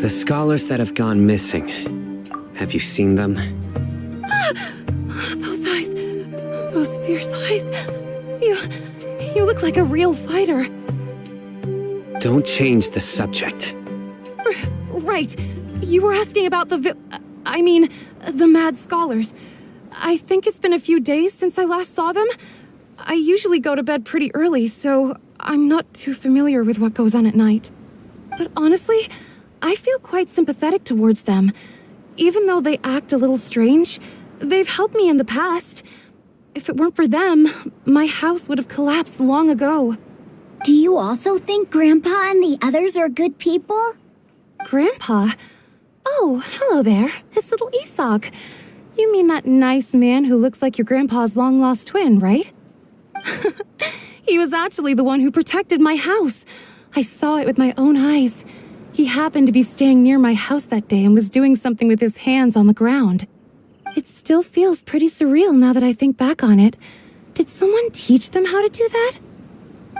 The scholars that have gone missing. Have you seen them? Those eyes. Those fierce eyes. You look like a real fighter. Don't change the subject. Right. You were asking about the mad scholars. I think it's been a few days since I last saw them. I usually go to bed pretty early, so I'm not too familiar with what goes on at night. But honestly, I feel quite sympathetic towards them. Even though they act a little strange, they've helped me in the past. If it weren't for them, my house would have collapsed long ago. Do you also think Grandpa and the others are good people? Grandpa? Oh, hello there. It's little Isak. You mean that nice man who looks like your grandpa's long-lost twin, right? He was actually the one who protected my house. I saw it with my own eyes. He happened to be staying near my house that day and was doing something with his hands on the ground. It still feels pretty surreal now that I think back on it. Did someone teach them how to do that?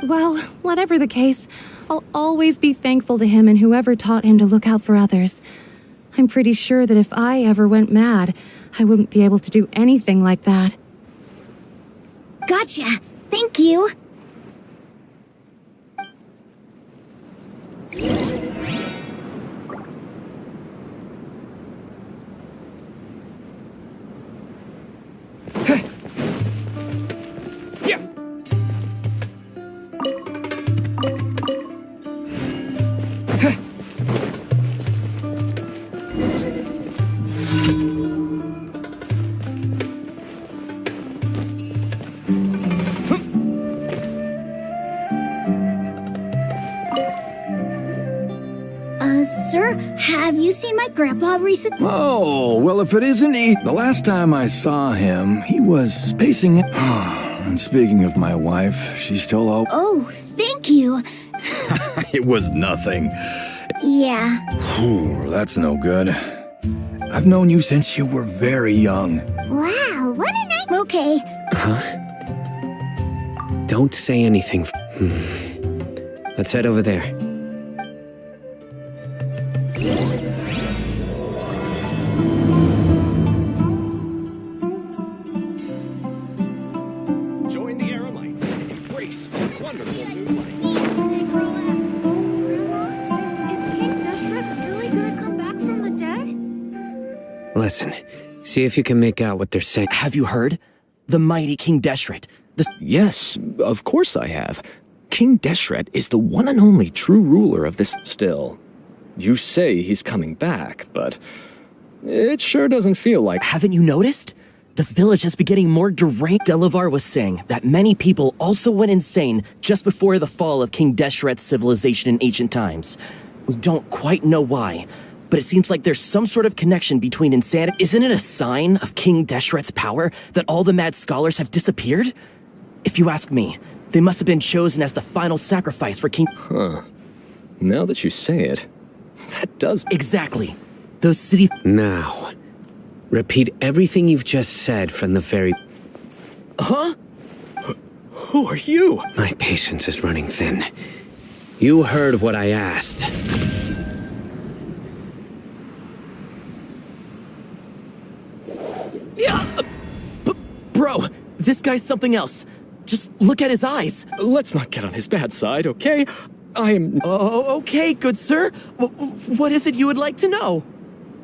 Well, whatever the case, I'll always be thankful to him and whoever taught him to look out for others. I'm pretty sure that if I ever went mad, I wouldn't be able to do anything like that. Gotcha! Thank you! Sir, have you seen my grandpa recently? Oh, well, if it isn't he... The last time I saw him, he was pacing... And speaking of my wife, she's still out. Oh, thank you. It was nothing. Yeah. Whew, that's no good. I've known you since you were very young. Wow, what a night... Okay. Huh? Don't say anything. Let's head over there. Join the Aramites and embrace a wonderful new life. Is King Deshret really gonna come back from the dead? Listen, see if you can make out what they're saying. Have you heard? The mighty King Deshret. Yes, of course I have. King Deshret is the one and only true ruler of this. Still, you say he's coming back, but it sure doesn't feel like... Haven't you noticed? The village has been getting more deranged. Delavar was saying that many people also went insane just before the fall of King Deshret's civilization in ancient times. We don't quite know why, but it seems like there's some sort of connection between insanity. Isn't it a sign of King Deshret's power that all the mad scholars have disappeared? If you ask me, they must have been chosen as the final sacrifice for King... Now that you say it, that does... Exactly. Those city... Now, repeat everything you've just said from the very... Huh? Who are you? My patience is running thin. You heard what I asked. Yeah! Bro, this guy's something else. Just look at his eyes. Let's not get on his bad side, okay? I am... Oh, okay, good sir. What is it you would like to know?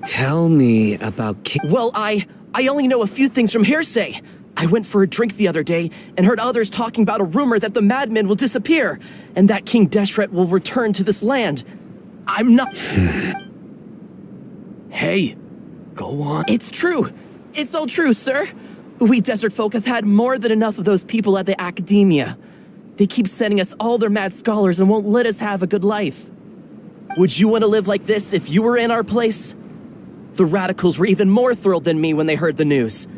Tell me about King... Well, I only know a few things from hearsay. I went for a drink the other day and heard others talking about a rumor that the madmen will disappear and that King Deshret will return to this land. I'm not... Hey, go on. It's true. It's all true, sir. We desert folk have had more than enough of those people at the academia. They keep sending us all their mad scholars and won't let us have a good life. Would you want to live like this if you were in our place? The radicals were even more thrilled than me when they heard the news.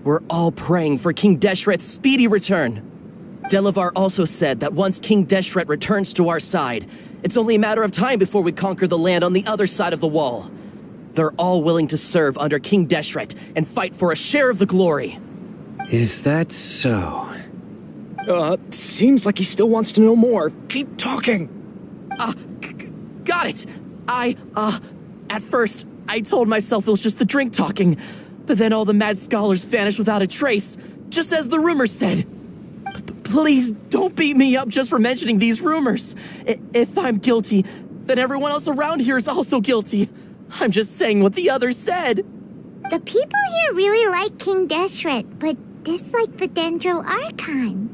We're all praying for King Deshret's speedy return. Delavar also said that once King Deshret returns to our side, it's only a matter of time before we conquer the land on the other side of the wall. They're all willing to serve under King Deshret and fight for a share of the glory. Is that so? Seems like he still wants to know more. Keep talking. Got it. At first, I told myself it was just the drink talking, but then all the mad scholars vanished without a trace, just as the rumors said. Please don't beat me up just for mentioning these rumors. If I'm guilty, then everyone else around here is also guilty. I'm just saying what the others said. The people here really like King Deshret, but dislike the Dendro Archon.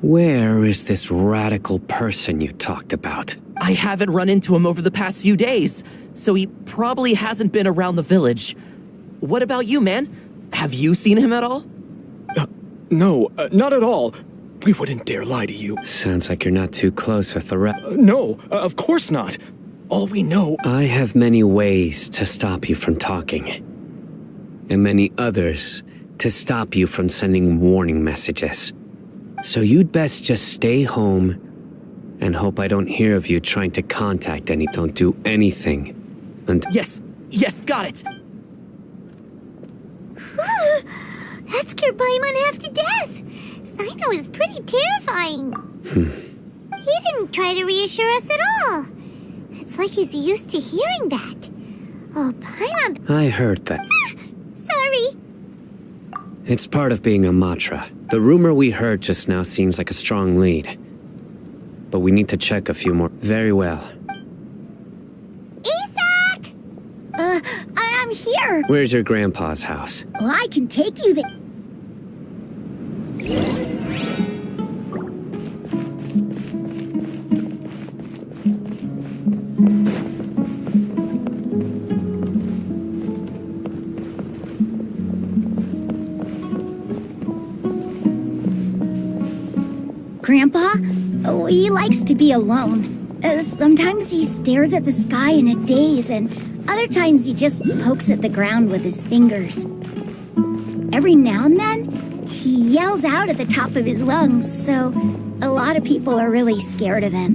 Where is this radical person you talked about? I haven't run into him over the past few days, so he probably hasn't been around the village. What about you, man? Have you seen him at all? No, not at all. We wouldn't dare lie to you. Sounds like you're not too close with the No, of course not. All we know... I have many ways to stop you from talking. And many others to stop you from sending warning messages. So you'd best just stay home and hope I don't hear of you trying to contact any. Don't do anything until... Yes, got it. That scared Paimon half to death. Sino is pretty terrifying. He didn't try to reassure us at all. It's like he's used to hearing that. Oh, Paimon... I heard that. Sorry. It's part of being a Matra. The rumor we heard just now seems like a strong lead. But we need to check a few more. Very well. Isaac! I'm here. Where's your grandpa's house? Well, I can take you there. Grandpa? Oh, he likes to be alone. Sometimes he stares at the sky in a daze, and other times he just pokes at the ground with his fingers. Every now and then, he yells out at the top of his lungs, so a lot of people are really scared of him.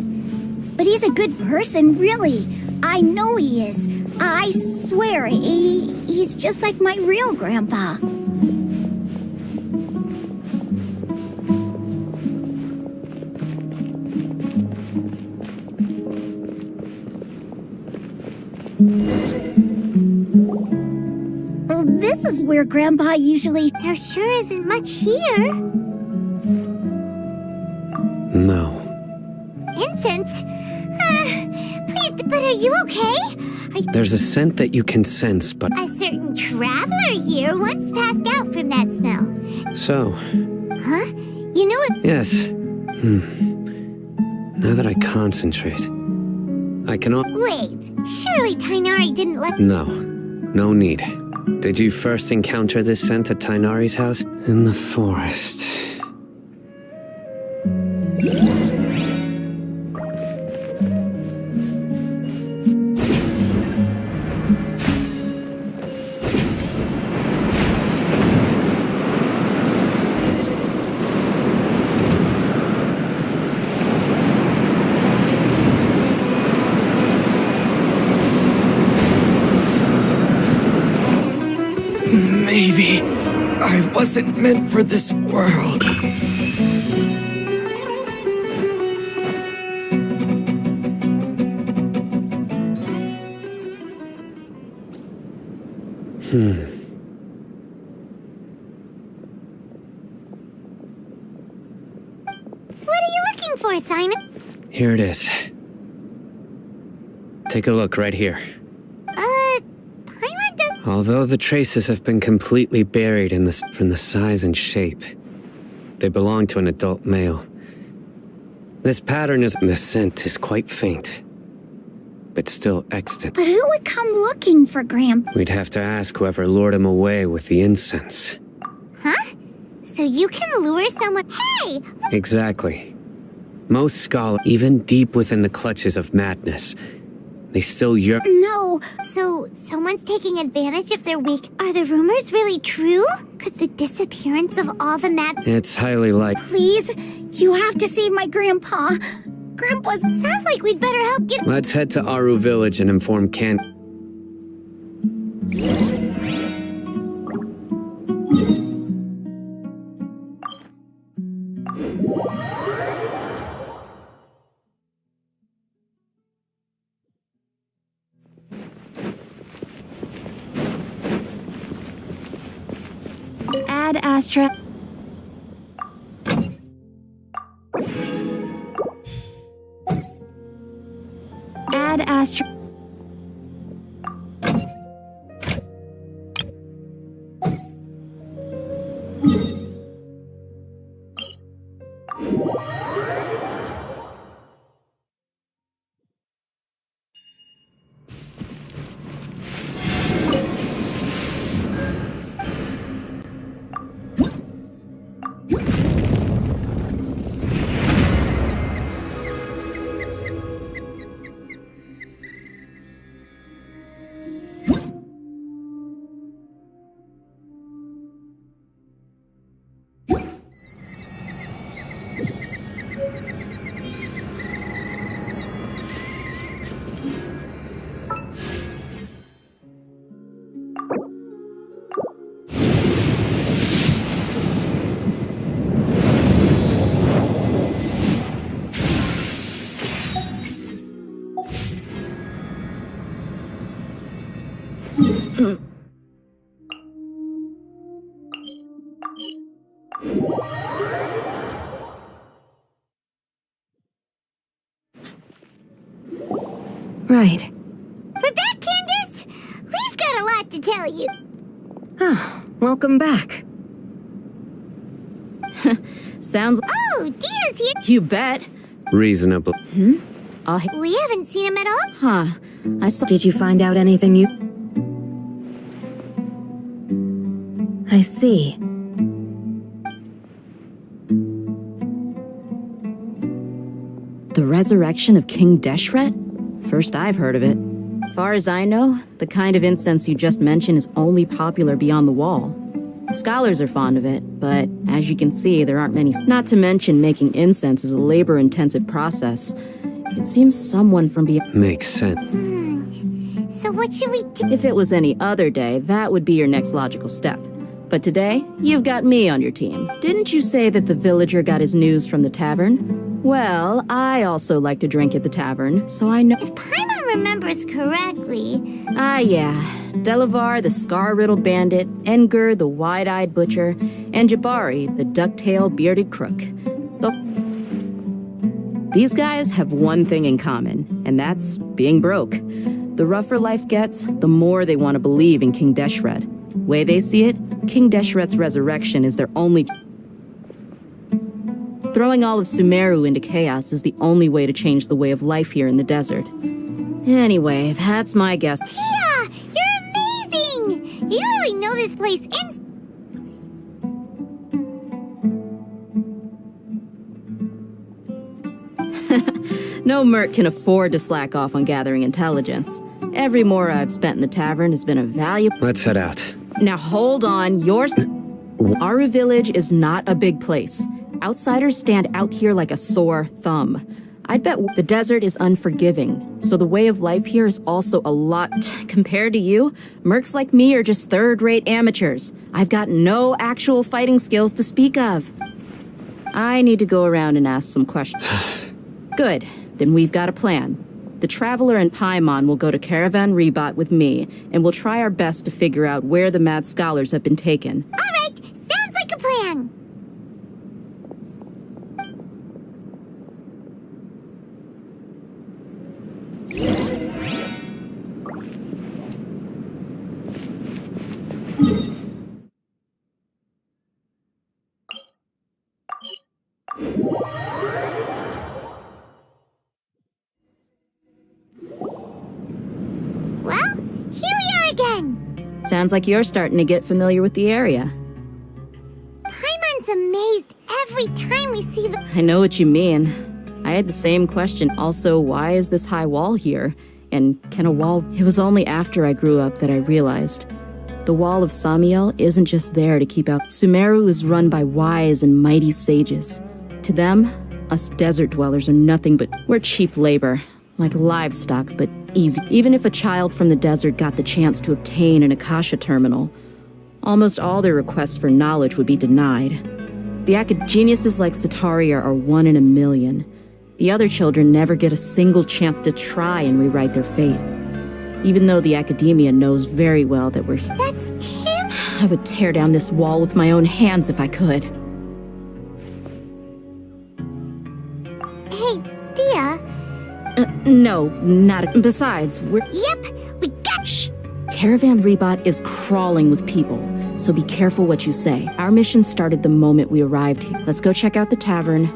But he's a good person, really. I know he is. I swear, he's just like my real grandpa. This is where Grandpa usually... There sure isn't much here. No. Incense? Please, but are you okay? There's a scent that you can sense, but... A certain traveler here once passed out from that smell. So... Huh? You know it... Yes. Now that I concentrate... I cannot. Wait, surely Tainari didn't let. No need. Did you first encounter this scent at Tainari's house? In the forest. Maybe I wasn't meant for this world. What are you looking for, Simon? Here it is. Take a look right here. Paimon does. Although the traces have been completely buried from the size and shape, they belong to an adult male. This pattern is... The scent is quite faint, but still extant. But who would come looking for Grandpa? We'd have to ask whoever lured him away with the incense. Huh? So you can lure someone. Hey! Exactly. Most scholars, even deep within the clutches of madness, they still yearn. No, So someone's taking advantage of their weak. Are the rumors really true? Could the disappearance of all the mad. It's highly likely. please, you have to save my Grandpa. Grandpa's... Sounds like we'd better help get. Let's head to Aru Village and inform Ken. Ad Astra. Ad Astra. Right. We're back, Candace! We've got a lot to tell you. Welcome back. Sounds. Oh, Dia's here. You bet. Reasonable. We haven't seen him at all. Huh. I saw. Did you find out anything new? I see. The resurrection of King Deshret? First I've heard of it. Far as I know, the kind of incense you just mentioned is only popular beyond the wall. Scholars are fond of it, but as you can see, there aren't many. Not to mention making incense is a labor-intensive process. It seems someone from beyond. Makes sense. So what should we do? If it was any other day, that would be your next logical step. But today, you've got me on your team. Didn't you say that the villager got his news from the tavern? Well, I also like to drink at the tavern, so I know. If Paimon remembers correctly. Ah, yeah. Delavar, the scar-riddled bandit, Engur, the wide-eyed butcher, and Jabari, the duck-tailed bearded crook. These guys have one thing in common, and that's being broke. The rougher life gets, the more they want to believe in King Deshret. Way they see it, King Deshret's resurrection is their only... Throwing all of Sumeru into chaos is the only way to change the way of life here in the desert. Anyway, that's my guess. Tia, you're amazing! You really know this place No merc can afford to slack off on gathering intelligence. Every more I've spent in the tavern has been a valuable... Let's head out. Now hold on, Aru Village is not a big place. Outsiders stand out here like a sore thumb. I'd bet the desert is unforgiving, so the way of life here is also a lot... Compared to you, mercs like me are just third-rate amateurs. I've got no actual fighting skills to speak of. I need to go around and ask some questions. Good, then we've got a plan. The Traveler and Paimon will go to Caravan Rebot with me, and we'll try our best to figure out where the mad scholars have been taken. All right, sounds like a plan. Well, here we are again. Sounds like you're starting to get familiar with the area. Paimon's amazed every time we see the... I know what you mean. I had the same question. Also, why is this high wall here? And can a wall... It was only after I grew up that I realized. The Wall of Samiel isn't just there to keep out... Sumeru is run by wise and mighty sages. To them, us desert dwellers are nothing but... We're cheap labor. Like livestock, but easy. Even if a child from the desert got the chance to obtain an Akasha terminal, almost all their requests for knowledge would be denied. The geniuses like Sataria are 1 in a million. The other children never get a single chance to try and rewrite their fate. Even though the academia knows very well that we're... That's Tim? I would tear down this wall with my own hands if I could. Hey, Tia. No, not... Besides, we're... Yep, we got... Shh! Caravan Rebot is crawling with people, so be careful what you say. Our mission started the moment we arrived here. Let's go check out the tavern.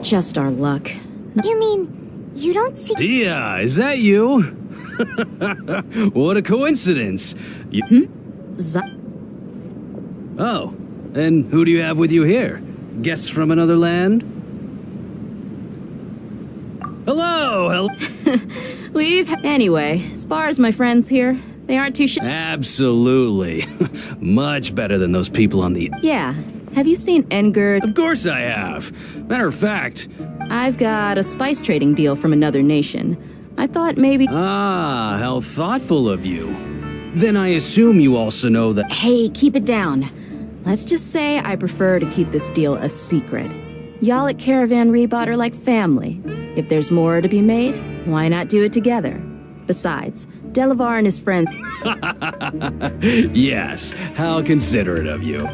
Just our luck. You mean, you don't see... Tia, is that you? What a coincidence. Oh, and who do you have with you here? Guests from another land? Hello! Anyway, as far as my friends here, they aren't too Absolutely. Much better than those people on the... Yeah. Have you seen Engerd? Of course I have. Matter of fact... I've got a spice trading deal from another nation. I thought maybe... Ah, how thoughtful of you. Then I assume you also know that... Hey, keep it down. Let's just say I prefer to keep this deal a secret. Y'all at Caravan Rebot are like family. If there's more to be made, why not do it together? Besides, Delavar and his friends... Yes, how considerate of you.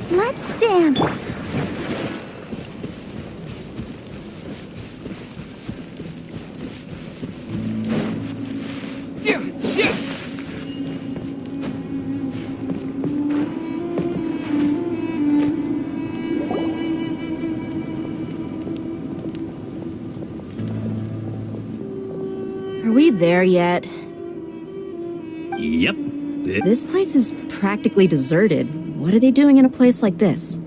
Let's dance. Are we there yet? Yep. This place is practically deserted. What are they doing in a place like this?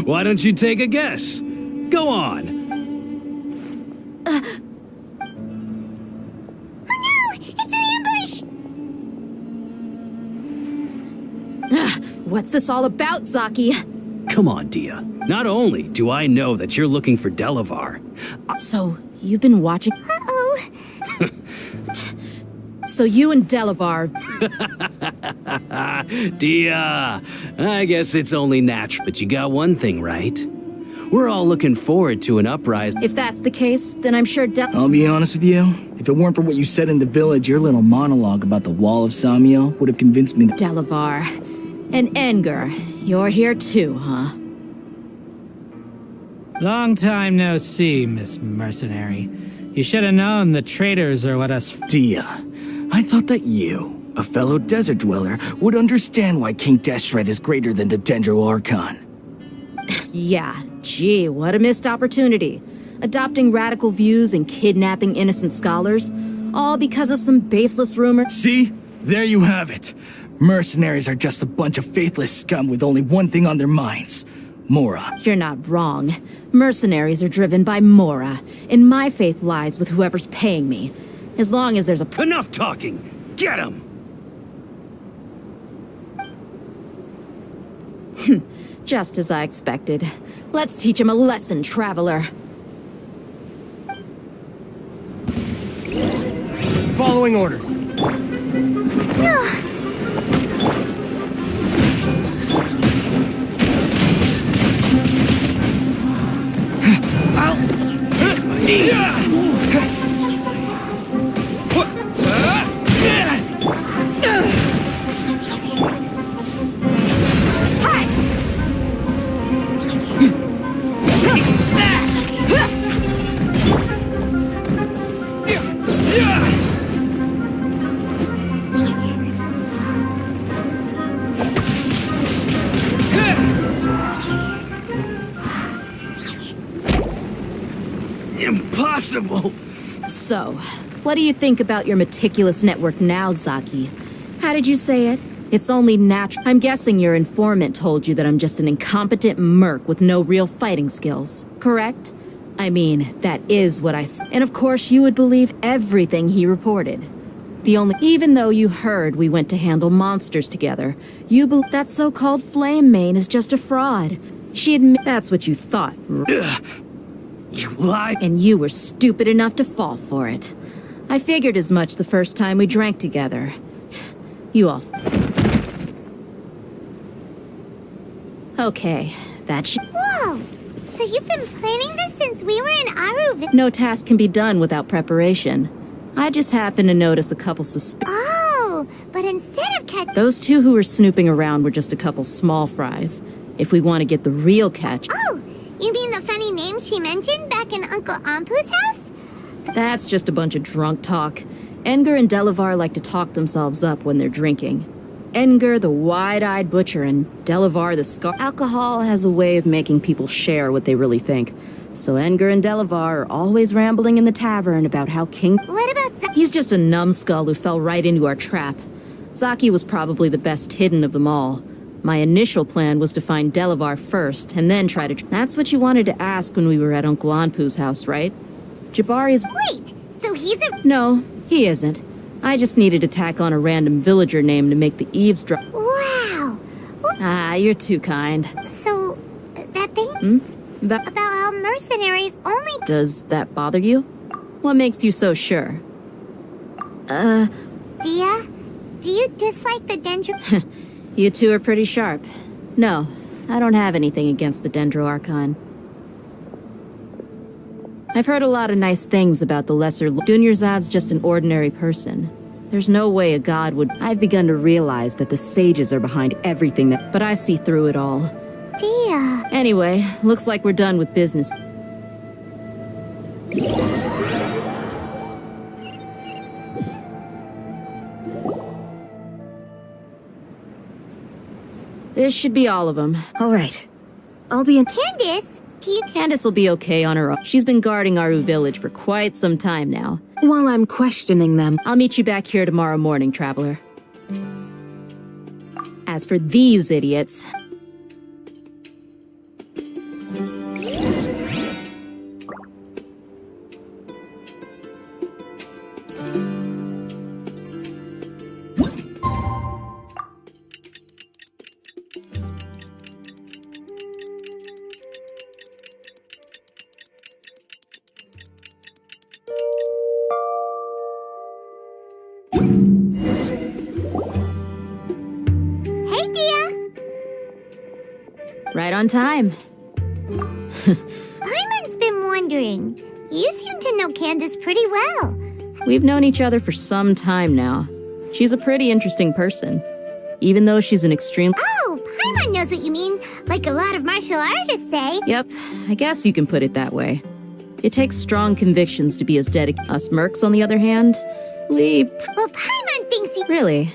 Why don't you take a guess? Go on. Oh no! It's an ambush! What's this all about, Zaki? Come on, Dia. Not only do I know that you're looking for Delavar, So, you've been watching. Uh-oh. So, you and Delavar. Dia, I guess it's only natural. But you got one thing right. We're all looking forward to an uprising. If that's the case, then I'm sure I'll be honest with you. If it weren't for what you said in the village, your little monologue about the Wall of Samiel would have convinced me that Delavar. And Enger, you're here too, huh? Long time no see, Miss Mercenary. You should have known the traitors are what us. Dia, I thought that you, a fellow desert dweller, would understand why King Deshret is greater than the Dendro Archon. Yeah, gee, what a missed opportunity. Adopting radical views and kidnapping innocent scholars, all because of some baseless rumor. See? There you have it. Mercenaries are just a bunch of faithless scum with only one thing on their minds. Mora. You're not wrong. Mercenaries are driven by Mora, and my faith lies with whoever's paying me. As long as there's a... Enough talking! Get him! Just as I expected. Let's teach him a lesson, traveler. Following orders. Impossible! So, what do you think about your meticulous network now, Zaki? How did you say it? It's only natural. I'm guessing your informant told you that I'm just an incompetent merc with no real fighting skills, correct? I mean, that is what and of course you would believe everything he reported. Even though you heard we went to handle monsters together, you believe that so-called Flame Mane is just a fraud. That's what you thought. You lied! And you were stupid enough to fall for it. I figured as much the first time we drank together. You all... Okay, Whoa! So you've been planning this since we were in Aru. No task can be done without preparation. I just happened to notice a couple Oh, but instead of Those two who were snooping around were just a couple small fries. If we want to get the real catch... Oh, you mean the funny name she mentioned back in Uncle Ampu's house? That's just a bunch of drunk talk. Enger and Delavar like to talk themselves up when they're drinking. Enger, the wide-eyed butcher, and Delavar, the scar... Alcohol has a way of making people share what they really think. So Enger and Delavar are always rambling in the tavern about how King... What about He's just a numbskull who fell right into our trap. Zaki was probably the best hidden of them all. My initial plan was to find Delavar first, and then try to... That's what you wanted to ask when we were at Uncle Anpu's house, right? Jabari's... Wait, so he's a... No, he isn't. I just needed to tack on a random villager name to make the eavesdrop... Wow! Ah, you're too kind. So, that thing? About how mercenaries only... Does that bother you? What makes you so sure? Dia? Do you dislike the Dendro... You two are pretty sharp. No, I don't have anything against the Dendro Archon. I've heard a lot of nice things about the lesser... Dunyarzad's just an ordinary person. There's no way a god would... I've begun to realize that the sages are behind everything that... But I see through it all. Dia... Anyway, looks like we're done with business. This should be all of them. All right. I'll be in... Candace? Candace will be okay on her own. She's been guarding Aru Village for quite some time now. While I'm questioning them, I'll meet you back here tomorrow morning, traveler. As for these idiots... Hey, Dia! Right on time. Paimon's been wondering. You seem to know Candace pretty well. We've known each other for some time now. She's a pretty interesting person. Even though she's an extreme... Oh, Paimon knows what you mean. Like a lot of martial artists say. Yep, I guess you can put it that way. It takes strong convictions to be as dedicated. Us mercs, on the other hand, we... Well, Paimon thinks he... Really?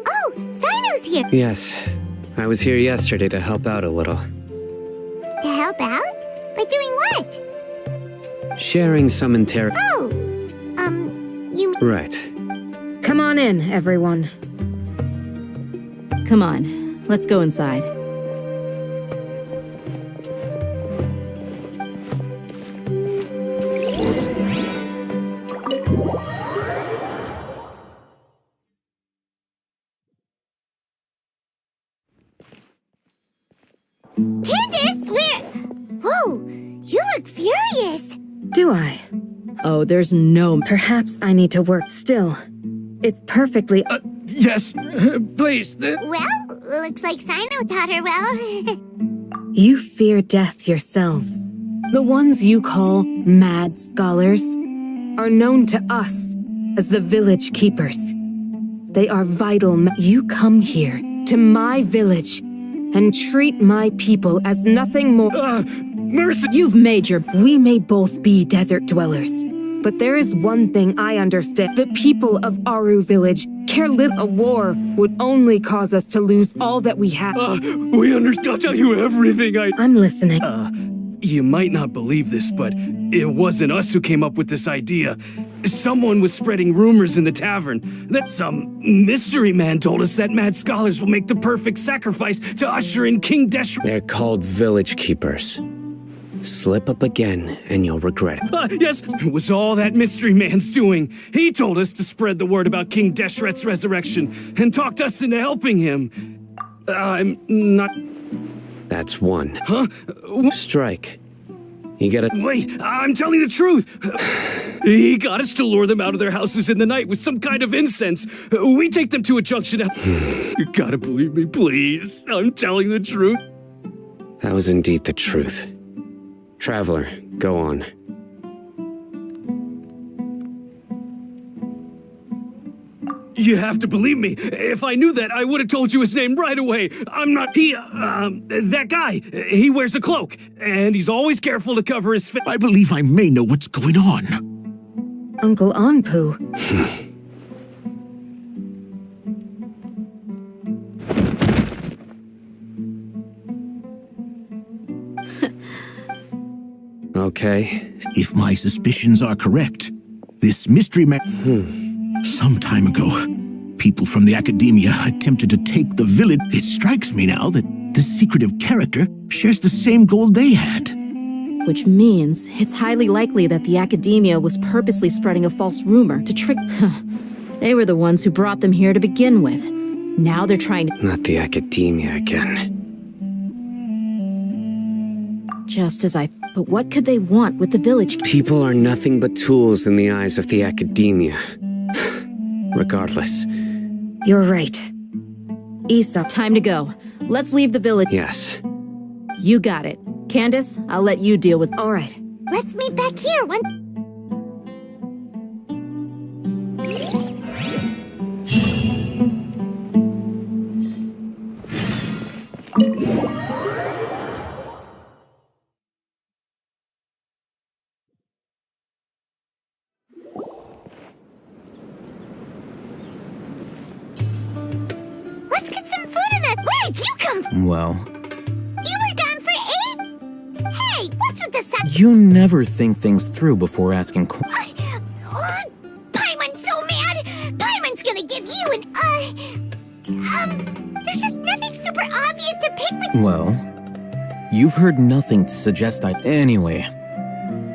Oh, Sino's here. Yes, I was here yesterday to help out a little. To help out? By doing what? Sharing some Oh, you... Right. Come on in, everyone. Come on, let's go inside. Candace, where... Whoa, you look furious. Do I? Oh, there's no... Perhaps I need to work still. It's perfectly... Yes, please. Well, looks like Sino taught her well. You fear death yourselves. The ones you call mad scholars are known to us as the village keepers. They are vital. You come here to my village and treat my people as nothing more. Mercy! You've made your... We may both be desert dwellers, but there is one thing I understand. The people of Aru village care little. A war would only cause us to lose all that we have. We understand. I'll tell you everything I'm listening. You might not believe this, but it wasn't us who came up with this idea. Someone was spreading rumors in the tavern that some mystery man told us that mad scholars will make the perfect sacrifice to usher in King Deshret. They're called village keepers. Slip up again, and you'll regret it. Yes, it was all that mystery man's doing. He told us to spread the word about King Deshret's resurrection and talked us into helping him. I'm not... That's one. Huh? Strike. You gotta... Wait, I'm telling the truth. He got us to lure them out of their houses in the night with some kind of incense. We take them to a junction. You gotta believe me, please. I'm telling the truth. That was indeed the truth. Traveler, go on. You have to believe me. If I knew that, I would have told you his name right away. I'm not... that guy. He wears a cloak, and he's always careful to cover his face. I believe I may know what's going on. Uncle Anpu. Okay. If my suspicions are correct, this mystery man... Some time ago, people from the academia attempted to take the village. It strikes me now that this secretive character shares the same goal they had. Which means it's highly likely that the academia was purposely spreading a false rumor to trick... They were the ones who brought them here to begin with. Now they're trying to... Not the academia again. Just as I... But what could they want with the village? People are nothing but tools in the eyes of the academia. Regardless. You're right. Issa. Time to go. Let's leave the village. Yes. You got it. Candace, I'll let you deal with... All right. Let's meet back here one... Let's get some food in it. Where did you come from? Well, You were gone for 8... Hey, what's with the sun? you never think things through before asking Paimon's so mad. Paimon's gonna give you an, there's just nothing super obvious to pick with... Well, you've heard nothing to suggest I... Anyway,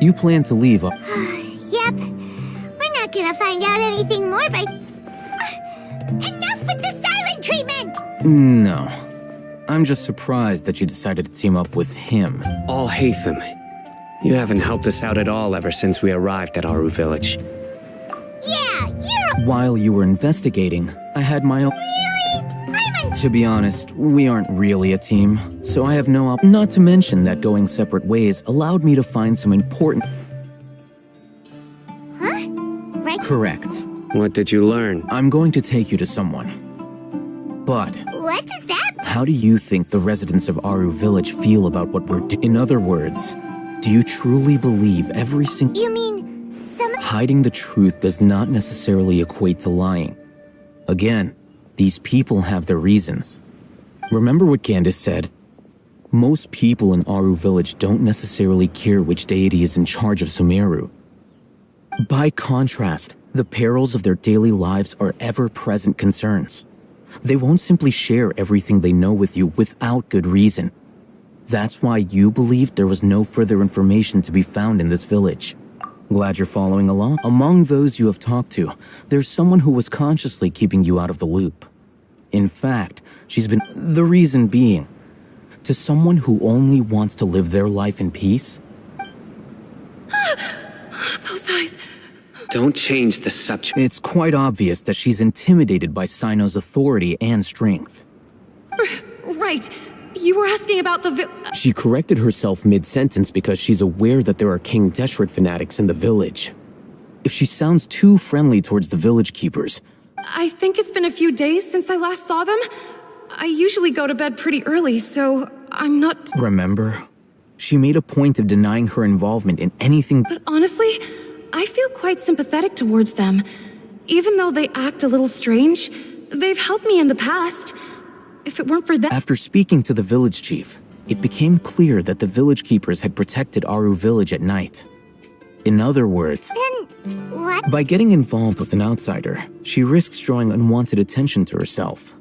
you plan to leave... Yep. We're not gonna find out anything more by... Enough with the silent treatment! No. I'm just surprised that you decided to team up with him. All Hatham. You haven't helped us out at all ever since we arrived at Aru Village. Yeah, you're While you were investigating, I had my own... really? To be honest, we aren't really a team, so I have no Not to mention that going separate ways allowed me to find some important... Huh? Right? Correct. What did you learn? I'm going to take you to someone. But... What is that? how do you think the residents of Aru Village feel about what we're doing? In other words, do you truly believe every single... You mean some... Hiding the truth does not necessarily equate to lying. Again, these people have their reasons. Remember what Candace said? Most people in Aru Village don't necessarily care which deity is in charge of Sumeru. By contrast, the perils of their daily lives are ever-present concerns. They won't simply share everything they know with you without good reason. That's why you believed there was no further information to be found in this village. Glad you're following along. Among those you have talked to, there's someone who was consciously keeping you out of the loop. In fact, she's been... The reason being, to someone who only wants to live their life in peace... Those eyes. Don't change the subject. It's quite obvious that she's intimidated by Sino's authority and strength. Right. You were asking about the She corrected herself mid-sentence because she's aware that there are King Deshret fanatics in the village. If she sounds too friendly towards the village keepers... I think it's been a few days since I last saw them. I usually go to bed pretty early, so I'm not... Remember? She made a point of denying her involvement in anything... But honestly, I feel quite sympathetic towards them. Even though they act a little strange, they've helped me in the past. If it weren't for them... After speaking to the village chief, it became clear that the village keepers had protected Aru Village at night. In other words... Then what? By getting involved with an outsider, she risks drawing unwanted attention to herself.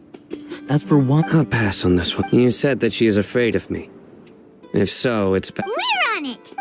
As for what... I'll pass on this one. You said that she is afraid of me. If so, it's... We're on it!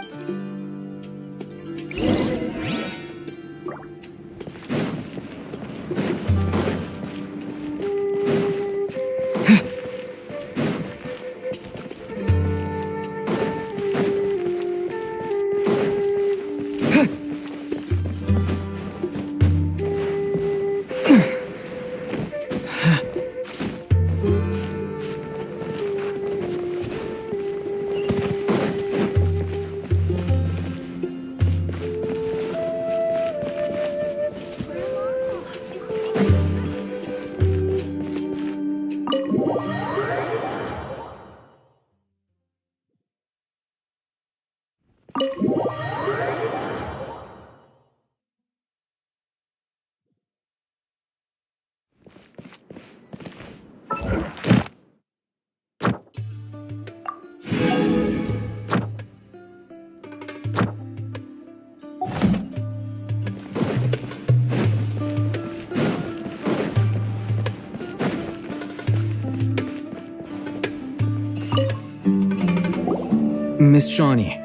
Miss Shawnee,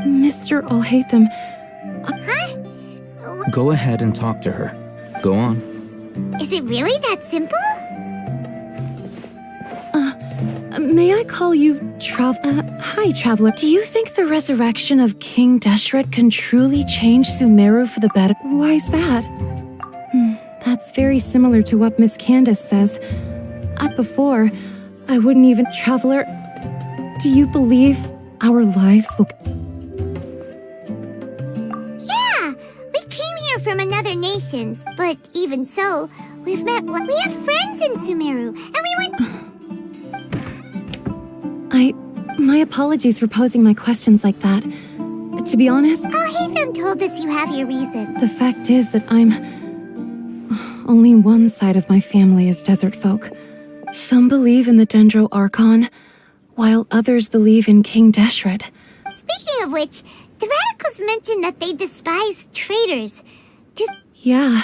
Mr. Alhaitham, go ahead and talk to her. Go on. Is it really that simple? may I call you hi, Traveler. Do you think the resurrection of King Deshret can truly change Sumeru for the better? Why is that? That's very similar to what Miss Candace says. Before, I wouldn't even... Traveler, do you believe our lives will... Yeah! We came here from another nations, but even so, we've met... We have friends in Sumeru, and we went... My apologies for posing my questions like that. To be honest... Alhaitham told us you have your reason. The fact is that only one side of my family is desert folk. Some believe in the Dendro Archon, while others believe in King Deshret. Speaking of which, the radicals mentioned that they despise traitors. Yeah.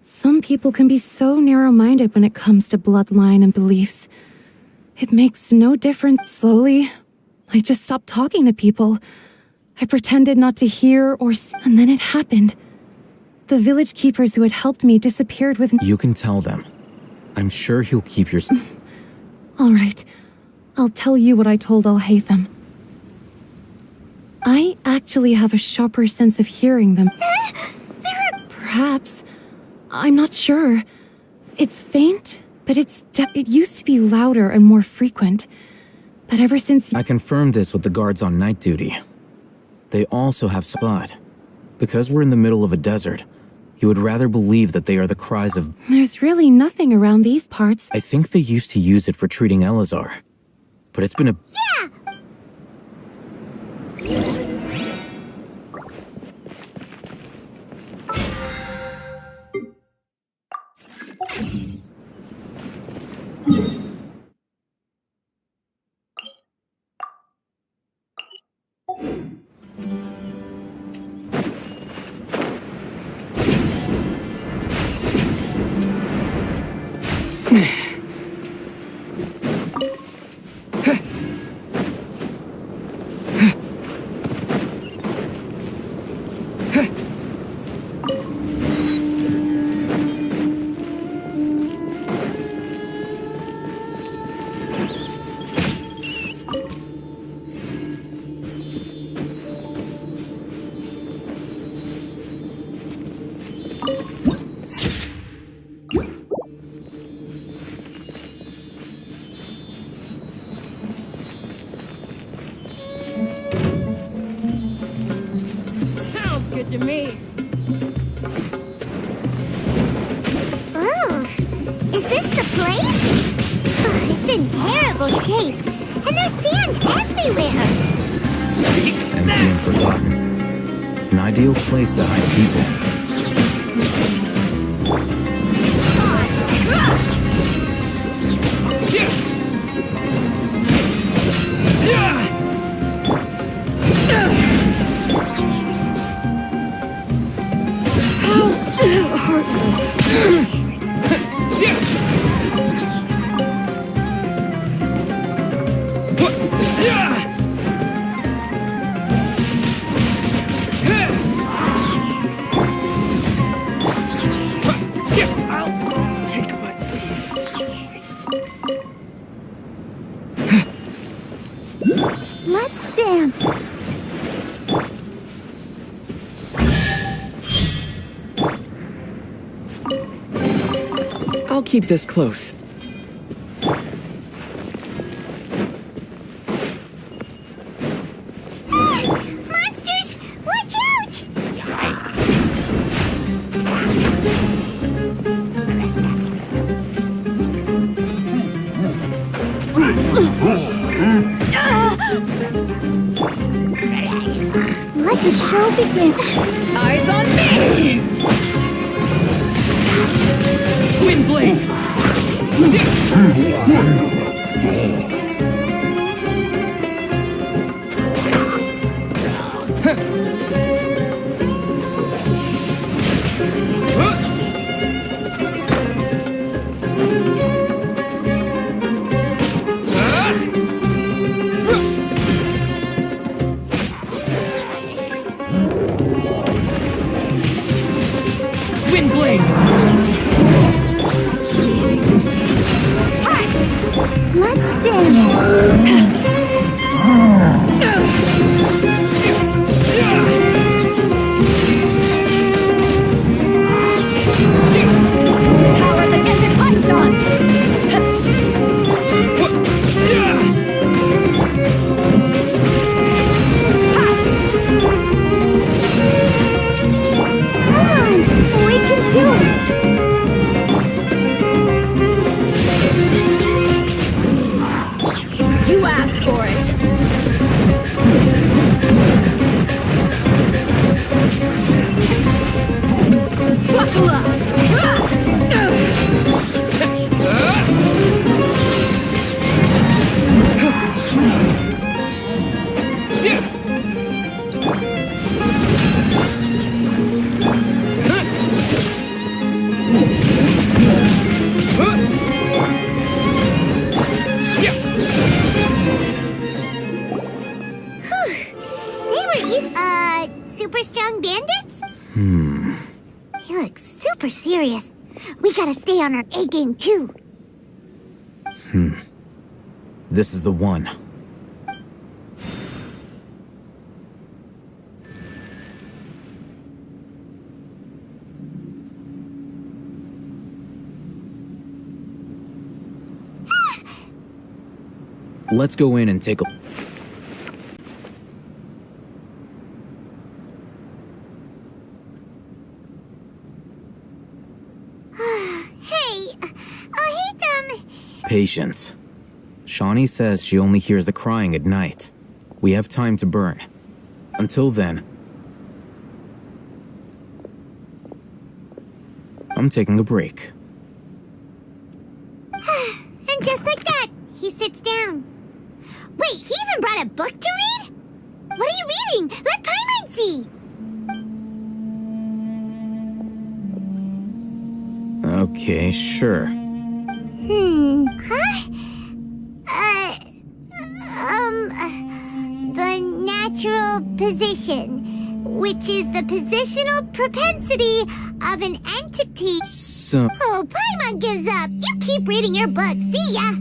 Some people can be so narrow-minded when it comes to bloodline and beliefs. It makes no difference. Slowly, I just stopped talking to people. I pretended not to hear or see, and then it happened. The village keepers who had helped me disappeared with... You can tell them. I'm sure he'll keep your... All right. I'll tell you what I told Alhaitham. I actually have a sharper sense of hearing them. Perhaps. I'm not sure. It's faint, but it used to be louder and more frequent. But ever since... I confirmed this with the guards on night duty. They also have spot. Because we're in the middle of a desert, you would rather believe that they are the cries of... There's really nothing around these parts. I think they used to use it for treating Elazar. But it's been a... Yeah! Sounds good to me. Ooh, is this the place? Oh, it's in terrible shape, and there's sand everywhere. empty and forgotten. An ideal place to hide people. Let's dance. I'll keep this close. Monsters! Watch out! Let the show begin. Eyes on me! Twin blade! Twin blade! Let's dance. Power the Genshin Python! Come on, we can do it. You asked for it. Buckle up! Super strong bandits? He looks super serious. We gotta stay on our A game too. This is the one. Let's go in and take a... Patience. Shawnee says she only hears the crying at night. We have time to burn. Until then, I'm taking a break. And just like that, he sits down. Wait, he even brought a book to read? What are you reading? Let Paimon see! Okay, sure. Huh? The natural position, which is the positional propensity of an entity. So... Oh, Paimon gives up. You keep reading your book. See ya!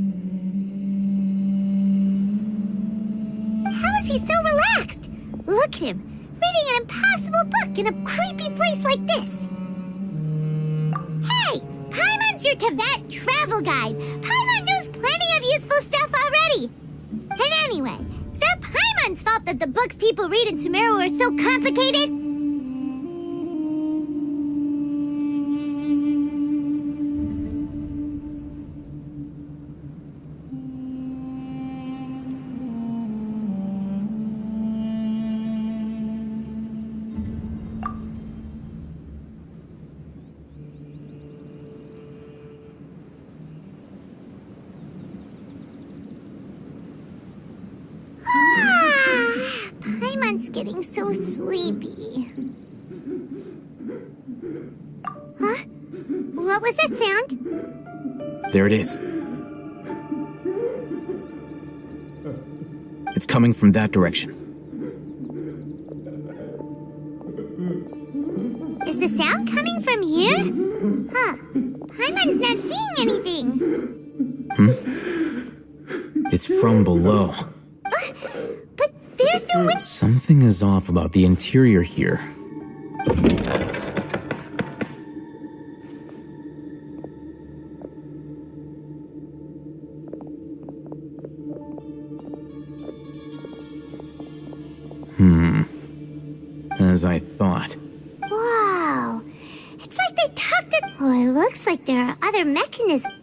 How is he so relaxed? Look at him, reading an impossible book in a creepy place like this. Hey, Paimon's your Tibet travel guide. Paimon knows plenty of useful stuff already. And anyway, is that Paimon's fault that the books people read in Sumeru are so complicated? Paimon's getting so sleepy. Huh? What was that sound? There it is. It's coming from that direction. Is the sound coming from here? Huh. Paimon's not seeing anything. It's from below. But there's no way. Something is off about the interior here. As I thought. Wow. It's like they tucked it. Oh, it looks like there are other mechanisms.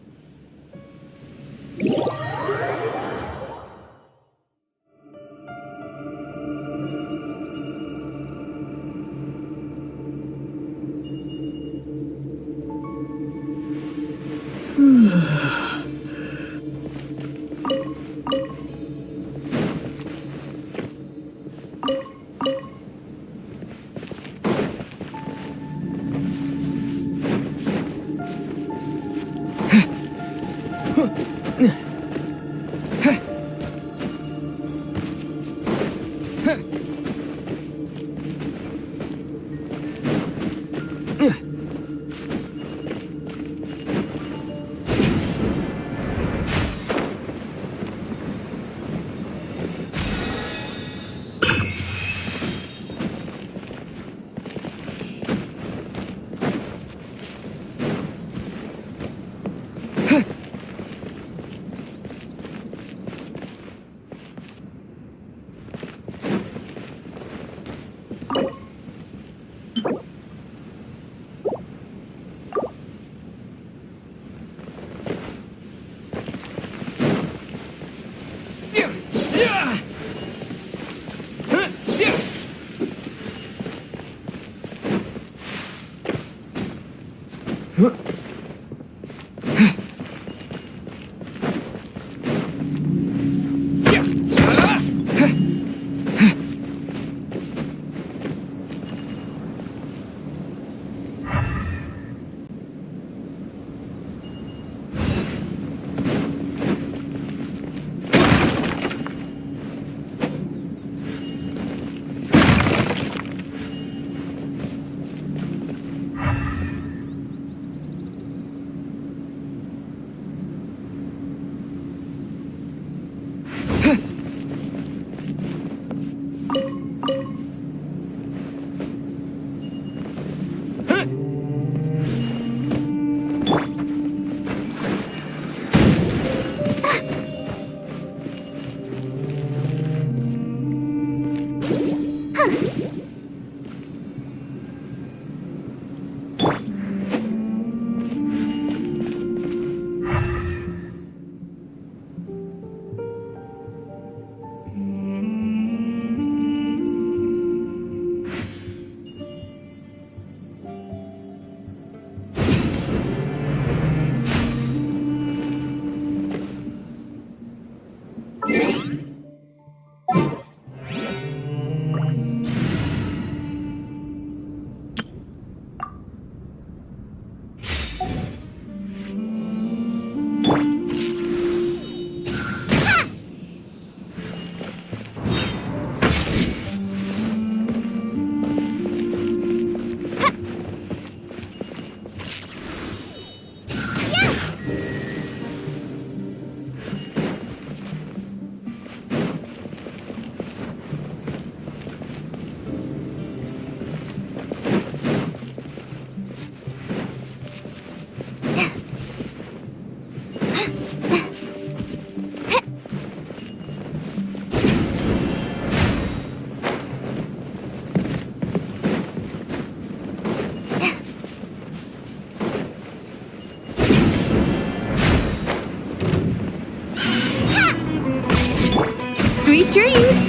dreams!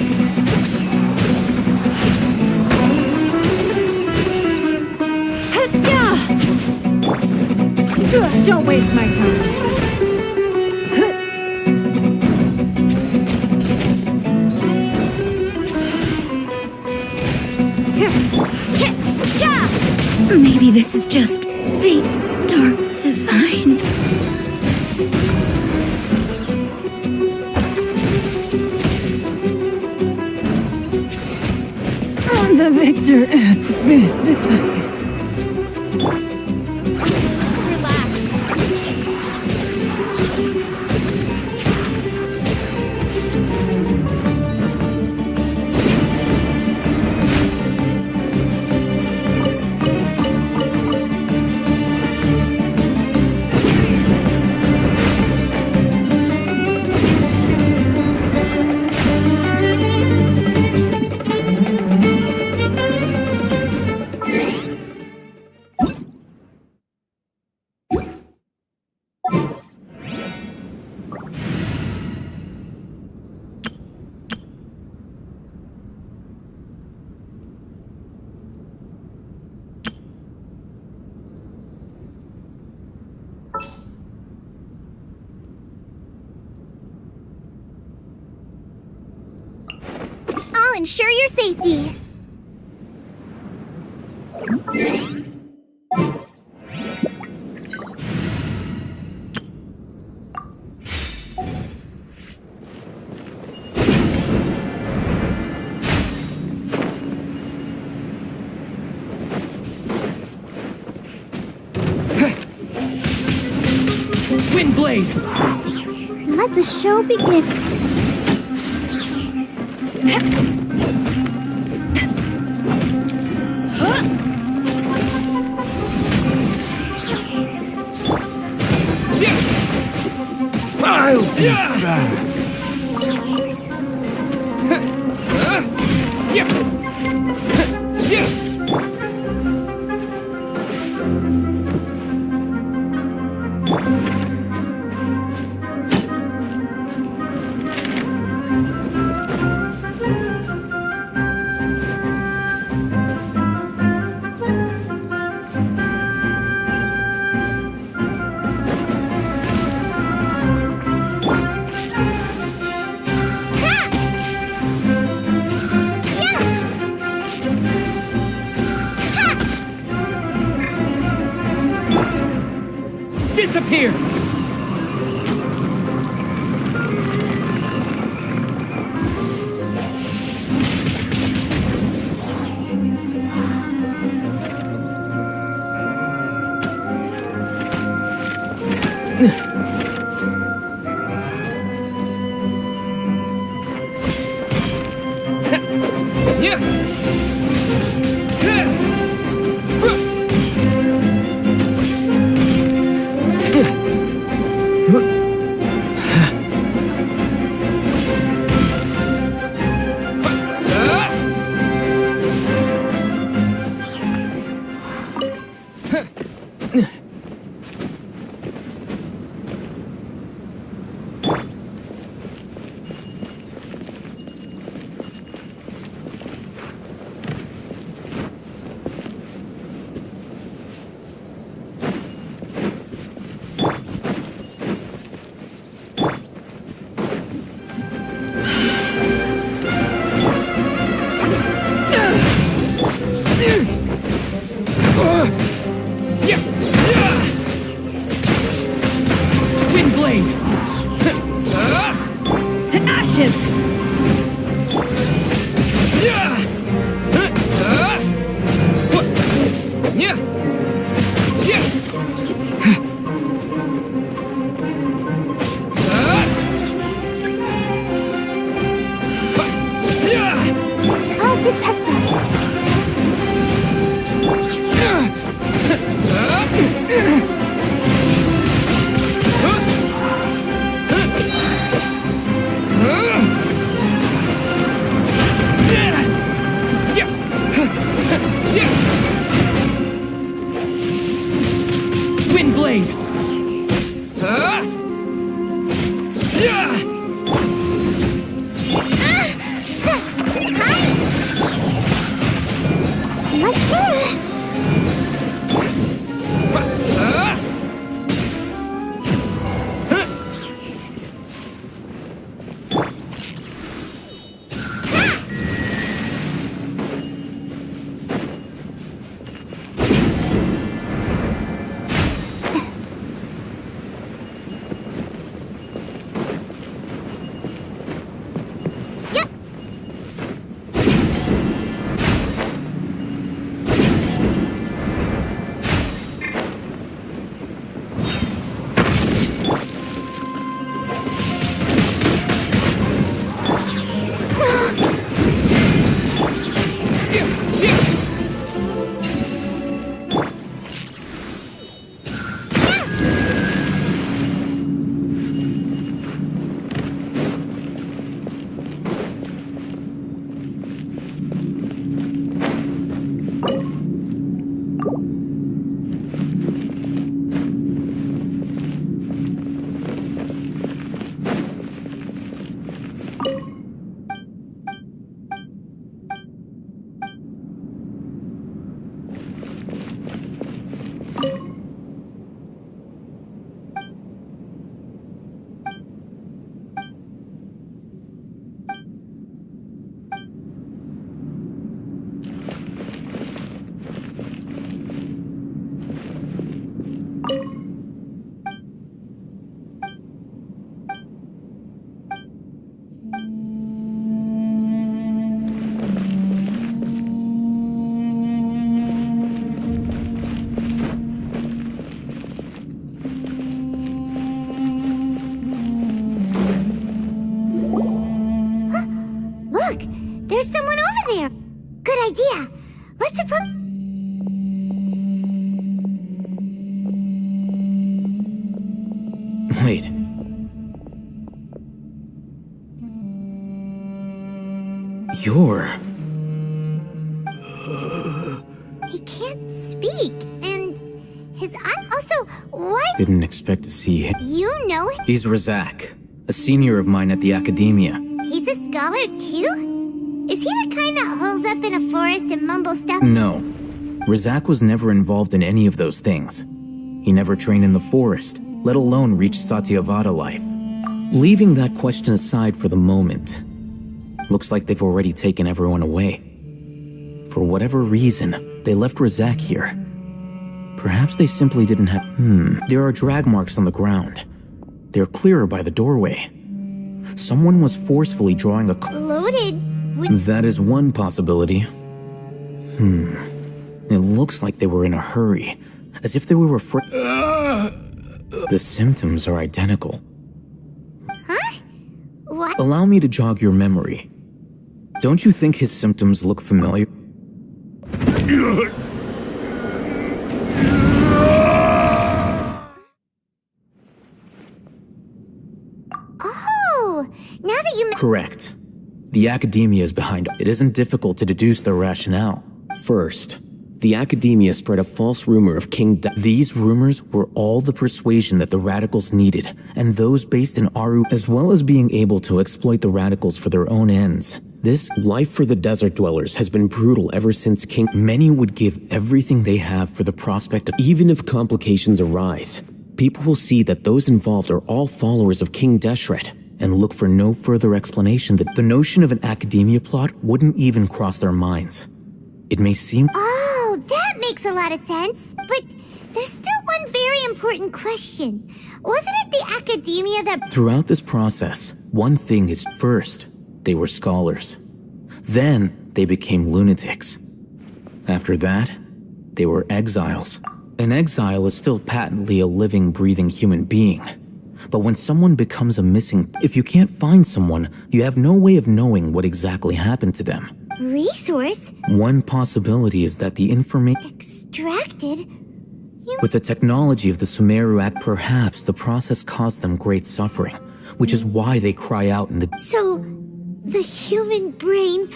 Don't waste my time. Maybe this is just fate's dark design. The victor has been decided. I'll ensure your safety. Windblade! Let the show begin. I'll be back. Disappear! Windblade! To ashes! I'll protect us. Windblade! You're... He can't speak, and his eye. Also, why? Didn't expect to see him. You know him? He's Razak, a senior of mine at the Academia. He's a scholar too? Is he the kind that holes up in a forest and mumbles stuff? No. Razak was never involved in any of those things. He never trained in the forest, let alone reach Satyavada life. Leaving that question aside for the moment, looks like they've already taken everyone away. For whatever reason, they left Razak here. Perhaps they simply didn't have... There are drag marks on the ground. They're clearer by the doorway. Someone was forcefully drawing a... Loaded with... That is one possibility. It looks like they were in a hurry, as if they were afraid. The symptoms are identical. Huh? What? Allow me to jog your memory. Don't you think his symptoms look familiar? Oh, now that you... Correct. The Academia is behind. It isn't difficult to deduce their rationale. First, the Academia spread a false rumor of King Da. These rumors were all the persuasion that the radicals needed, and those based in Aru, as well as being able to exploit the radicals for their own ends. This life for the desert dwellers has been brutal ever since King. Many would give everything they have for the prospect of, even if complications arise, people will see that those involved are all followers of King Deshret, and look for no further explanation. That the notion of an Academia plot wouldn't even cross their minds. It may seem... Oh, that makes a lot of sense. But there's still one very important question. Wasn't it the Academia that... Throughout this process, one thing is first, they were scholars. Then, they became lunatics. After that, they were exiles. An exile is still patently a living, breathing human being. But when someone becomes a missing... If you can't find someone, you have no way of knowing what exactly happened to them. Resource? One possibility is that the information... Extracted? With the technology of the Sumeru Act, perhaps the process caused them great suffering, which is why they cry out in the... So, the human brain...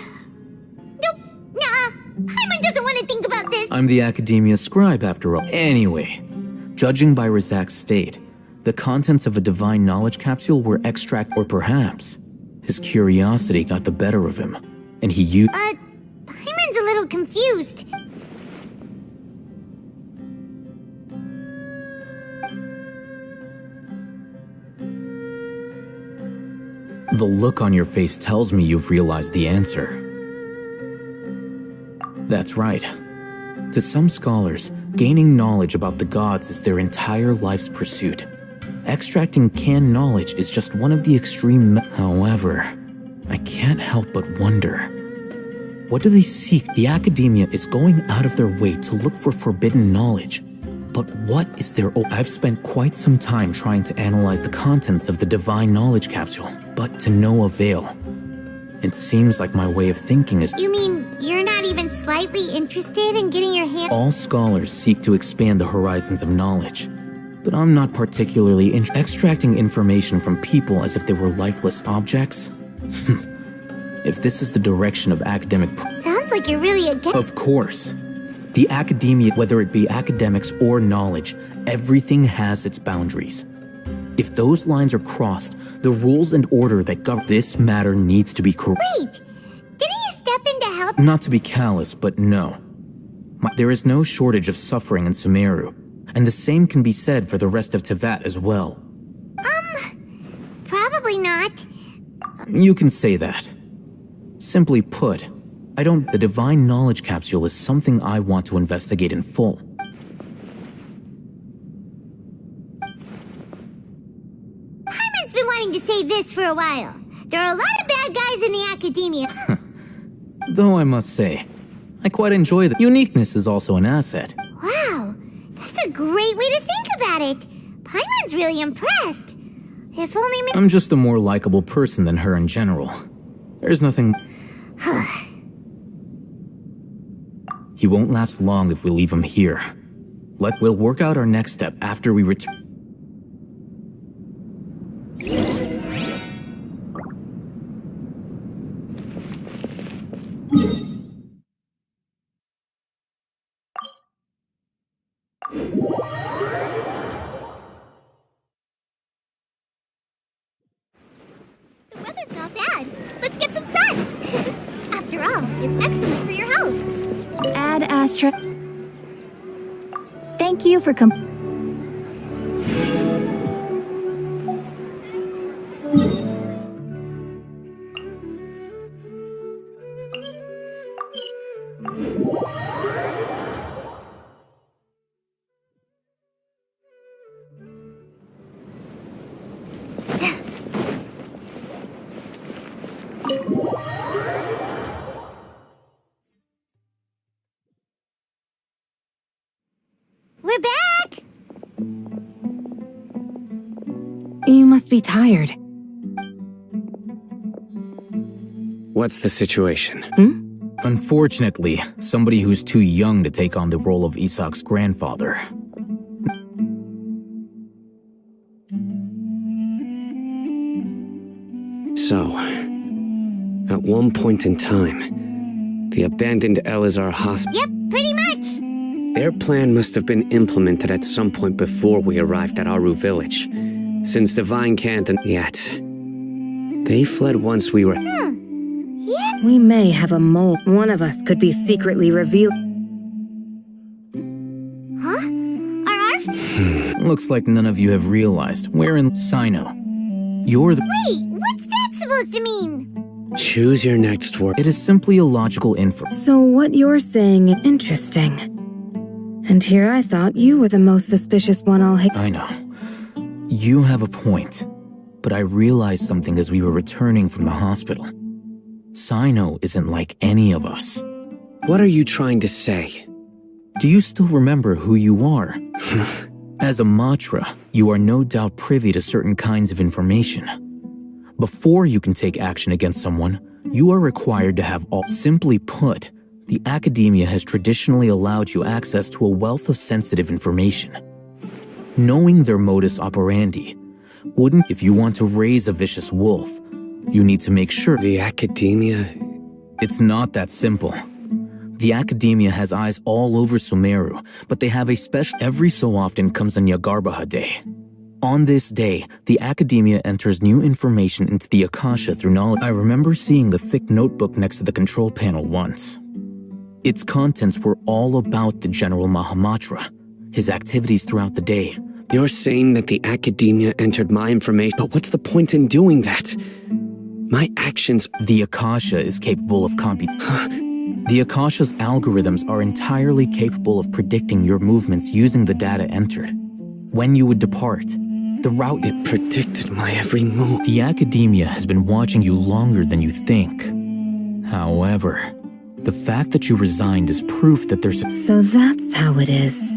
Nope, nah, Paimon doesn't want to think about this. I'm the Academia scribe, after all. Anyway, judging by Razak's state, the contents of a divine knowledge capsule were extract, or perhaps his curiosity got the better of him, and he used... Paimon's a little confused. The look on your face tells me you've realized the answer. That's right. To some scholars, gaining knowledge about the gods is their entire life's pursuit. Extracting canned knowledge is just one of the extreme... However, I can't help but wonder. What do they seek? The Academia is going out of their way to look for forbidden knowledge. But what is their... I've spent quite some time trying to analyze the contents of the divine knowledge capsule, but to no avail. It seems like my way of thinking is... You mean you're not even slightly interested in getting your hand... All scholars seek to expand the horizons of knowledge, but I'm not particularly extracting information from people as if they were lifeless objects. If this is the direction of academic... Sounds like you're really against... Of course. The Academia, whether it be academics or knowledge, everything has its boundaries. If those lines are crossed, the rules and order that govern this matter needs to be correct. Wait, didn't you step in to help? Not to be callous, but no. There is no shortage of suffering in Sumeru, and the same can be said for the rest of Tevat as well. Probably not. You can say that. Simply put, the divine knowledge capsule is something I want to investigate in full. Paimon's been wanting to say this for a while. There are a lot of bad guys in the Academia. Though I must say, I quite enjoy the uniqueness is also an asset. Wow, that's a great way to think about it. Paimon's really impressed. If only I'm just a more likable person than her in general. There's nothing... He won't last long if we leave him here. We'll work out our next step after we return. It's excellent for your health. Add Astra. Thank you for We're back! You must be tired. What's the situation? Unfortunately, somebody who's too young to take on the role of Isak's grandfather. So, at one point in time, the abandoned Elazar hospital. Yep, pretty much. Their plan must have been implemented at some point before we arrived at Aru village, since Divine can't and yet. They fled once we were. We may have a mole. One of us could be secretly revealed. Looks like none of you have realized. We're in Sino. You're the. Wait, what's that supposed to mean? Choose your next word. It is simply a logical inference. So what you're saying is interesting. And here I thought you were the most suspicious one I'll hate. I know. You have a point. But I realized something as we were returning from the hospital. Sino isn't like any of us. What are you trying to say? Do you still remember who you are? As a Matra, you are no doubt privy to certain kinds of information. Before you can take action against someone, you are required to have all. Simply put, the academia has traditionally allowed you access to a wealth of sensitive information. Knowing their modus operandi wouldn't. If you want to raise a vicious wolf, you need to make sure. The academia? It's not that simple. The academia has eyes all over Sumeru, but they have a special. Every so often comes a Nyagarbaha day. On this day, the academia enters new information into the Akasha through knowledge. I remember seeing the thick notebook next to the control panel once. Its contents were all about the General Mahamatra, his activities throughout the day. You're saying that the academia entered my information, but what's the point in doing that? My actions. The Akasha is capable of The Akasha's algorithms are entirely capable of predicting your movements using the data entered. When you would depart, the route. It predicted my every move. The academia has been watching you longer than you think. However, the fact that you resigned is proof that there's. So that's how it is.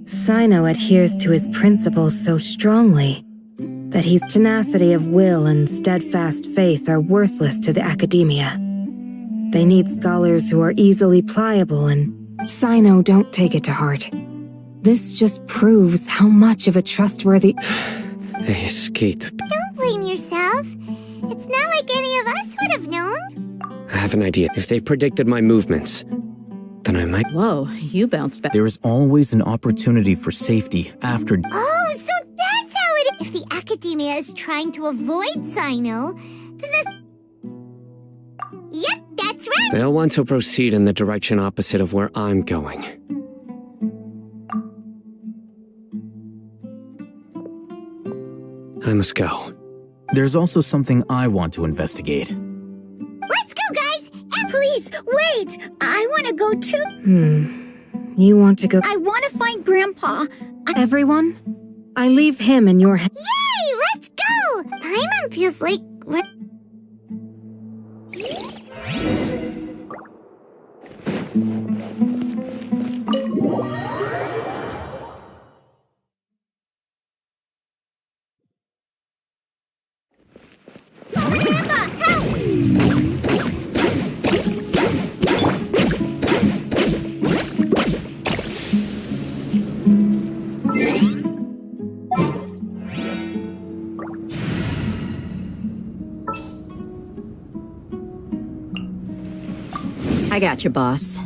Sino adheres to his principles so strongly that his tenacity of will and steadfast faith are worthless to the academia. They need scholars who are easily pliable, and Sino don't take it to heart. This just proves how much of a trustworthy. They escaped. Don't blame yourself. It's not like any of us would have known. I have an idea. If they predicted my movements, then I might. Whoa, you bounced back. There is always an opportunity for safety after. Oh, so that's how it is. If the academia is trying to avoid Sino, then this. Yep, that's right. They'll want to proceed in the direction opposite of where I'm going. I must go. There's also something I want to investigate. Let's go, guys! Please, wait! I want to go too. You want to go? I want to find Grandpa. Everyone? I leave him in your hands. Yay! Let's go! Paimon feels like we're... I got you, boss. I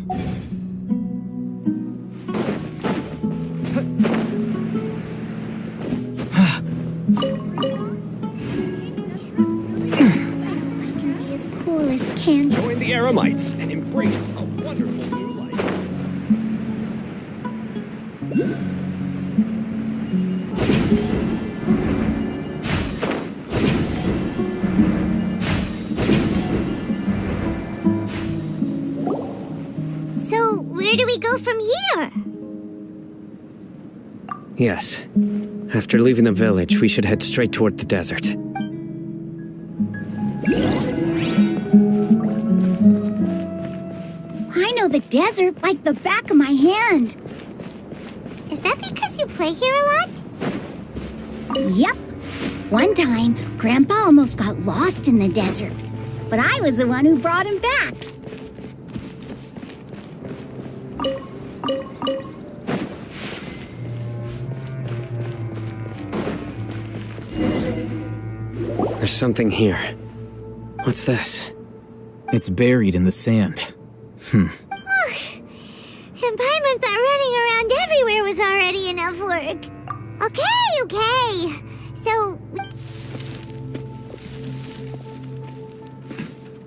can be as cool as Miss Candace. Join the Eremites and embrace a wonderful new life. So, where do we go from here? Yes. After leaving the village, we should head straight toward the desert. I know the desert like the back of my hand. Is that because you play here a lot? Yep. One time, Grandpa almost got lost in the desert, but I was the one who brought him back. There's something here. What's this? It's buried in the sand. And Paimon thought running around everywhere was already enough work. Okay. So,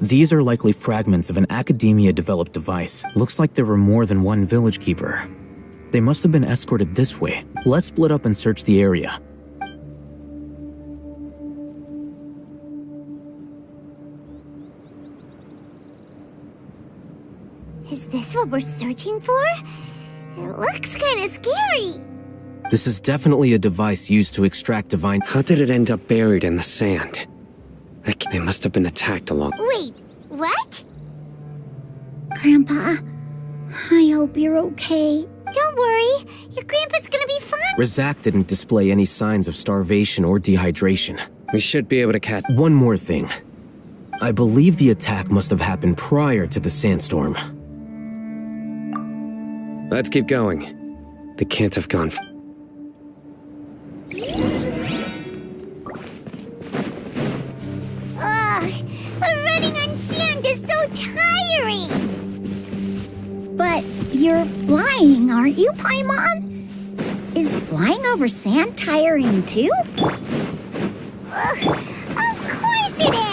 These are likely fragments of an Academia-developed device. Looks like there were more than one village keeper. They must have been escorted this way. Let's split up and search the area. is this what we're searching for? It looks kind of scary. This is definitely a device used to extract divine. How did it end up buried in the sand? They must have been attacked along. Wait, what? Grandpa, I hope you're okay. Don't worry, your grandpa's gonna be fine. Razak didn't display any signs of starvation or dehydration. We should be able to catch. One more thing. I believe the attack must have happened prior to the sandstorm. Let's keep going. They can't have gone. Ugh, but running on sand is so tiring. But you're flying, aren't you, Paimon? Is flying over sand tiring too? Ugh, of course it is.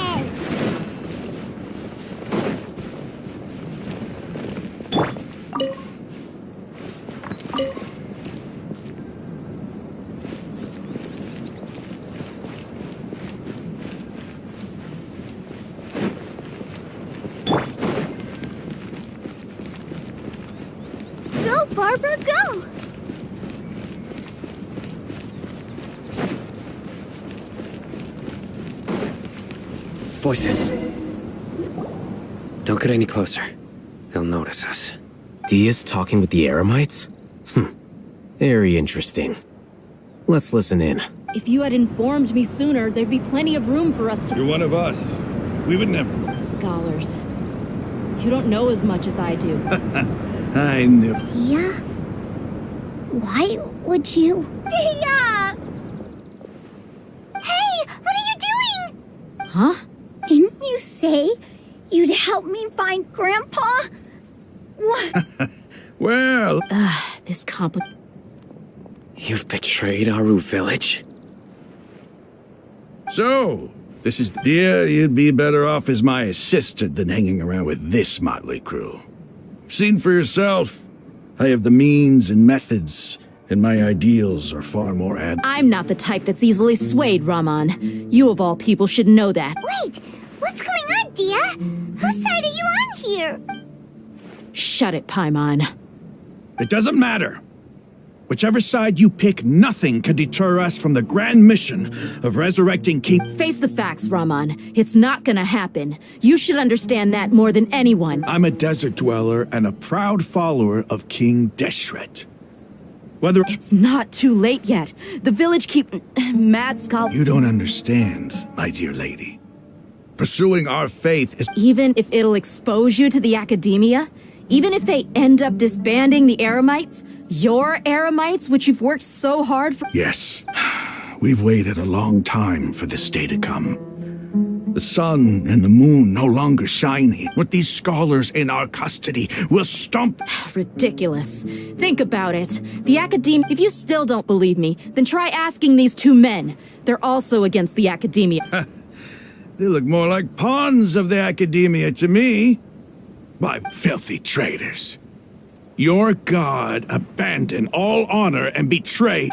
Go, Barbara, go! Voices. Don't get any closer. They'll notice us. Dia's talking with the Eremites? Very interesting. Let's listen in. If you had informed me sooner, there'd be plenty of room for us to— You're one of us. We would never. Scholars. You don't know as much as I do. I knew. Dia? Why would you? Dia! Hey, what are you doing? Huh? Didn't you say you'd help me find Grandpa? What? Well, This complicated. You've betrayed Aru village? so, this is dear, you'd be better off as my assistant than hanging around with this motley crew. Seen for yourself. I have the means and methods, and my ideals are far more I'm not the type that's easily swayed, Raman. You of all people should know that. Wait, what's going on, Dia? Whose side are you on here? Shut it, Paimon. It doesn't matter. Whichever side you pick, nothing can deter us from the grand mission of resurrecting King. Face the facts, Raman. It's not gonna happen. You should understand that more than anyone. I'm a desert dweller and a proud follower of King Deshret. Whether It's not too late yet. The village keep... Mad Skull... you don't understand, my dear lady. Pursuing our faith is... Even if it'll expose you to the Academia, even if they end up disbanding the Eremites, your Eremites, which you've worked so hard for... Yes, we've waited a long time for this day to come. The sun and the moon no longer shine here. With these scholars in our custody, we'll stomp... Ridiculous. Think about it. The Academia... If you still don't believe me, then try asking these two men. They're also against the Academia. They look more like pawns of the academia to me. Why, filthy traitors. Your god abandoned all honor and betrayed.